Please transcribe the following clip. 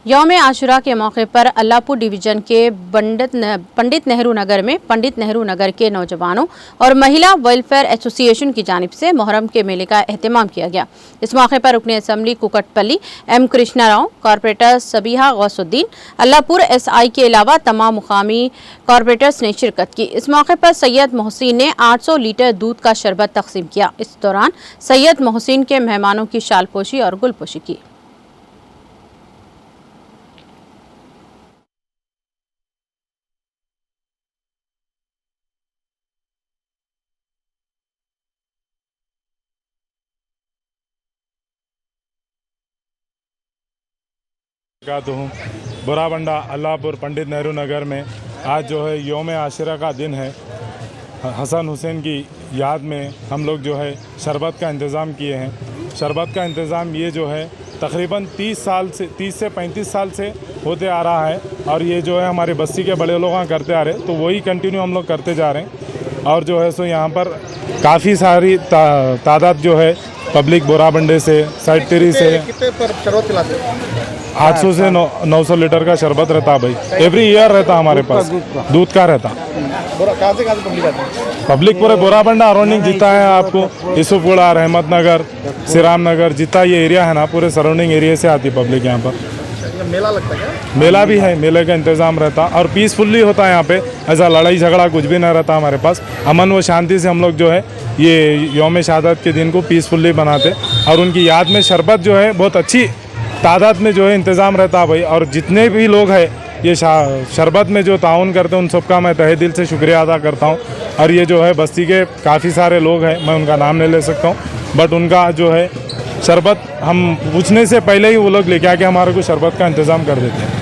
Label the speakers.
Speaker 1: यौम आशुरा के मौके पर अल्लाहपुर डिवीजन के पंडित नेहरू नगर में पंडित नेहरू नगर के नौजवानों और महिला वेलफेयर एसोसिएशन की जानिब से मुहर्रम के मेले का एहतमाम किया गया। इस मौके पर रुकन assembly Kukatpally M Krishna Rao, corporator Sabiha Gousuddin, Allahpur SI के अलावा तमाम मुकामी कॉरपोरेटर्स ने शिरकत की। इस मौके पर सैयद मोहसिन ने 800 लीटर दूध का शरबत तकसीम किया। इस दौरान सैयद मोहसिन के मेहमानों की शालपोशी और गुलपोशी की।
Speaker 2: हूँ बुराबंडा अल्लाहपुर पंडित नेहरू नगर में आज जो है यौम आशुरा का दिन है। हसन हुसैन की याद में हम लोग जो है शरबत का इंतज़ाम किए हैं। शरबत का इंतज़ाम ये जो है तकरीबन 30 से 35 साल से होते आ रहा है और ये जो है हमारे बस्ती के बड़े लोग करते आ रहे, तो वही कंटिन्यू हम लोग करते जा रहे हैं। और जो है सो यहाँ पर काफ़ी सारी तादाद जो है पब्लिक बोराबंडे से, साइड टेरी से
Speaker 3: कितने पर शरबत खिलाते हैं?
Speaker 2: 800 से 900 लीटर का शरबत रहता है भाई। एवरी ईयर रहता हमारे पास, दूध का रहता।
Speaker 3: कहाँ से पब्लिक आती है?
Speaker 2: पब्लिक पूरे बोराबंडा सराउंडिंग जितना है आपको यूसुफगुड़ा, रहमतनगर, श्रीराम नगर जितना ये एरिया है ना, पूरे सराउंडिंग एरिया से आती पब्लिक यहाँ पर।
Speaker 3: मेला लगता है क्या?
Speaker 2: मेला भी है, मेले का इंतज़ाम रहता और पीसफुल्ली होता है यहाँ पे। ऐसा लड़ाई झगड़ा कुछ भी नहीं रहता हमारे पास। अमन व शांति से हम लोग जो है ये यौम शहादत के दिन को पीसफुल्ली बनाते और उनकी याद में शरबत जो है बहुत अच्छी तादाद में जो है इंतज़ाम रहता है भाई। और जितने भी लोग हैं ये शरबत में जो ताउन करते हैं उन सबका मैं तहे दिल से शुक्रिया अदा करता हूँ। और ये जो है बस्ती के काफ़ी सारे लोग हैं, मैं उनका नाम नहीं ले सकता हूँ, बट उनका जो है शरबत हम पूछने से पहले ही वो लोग लेके आके हमारे को शरबत का इंतज़ाम कर देते हैं।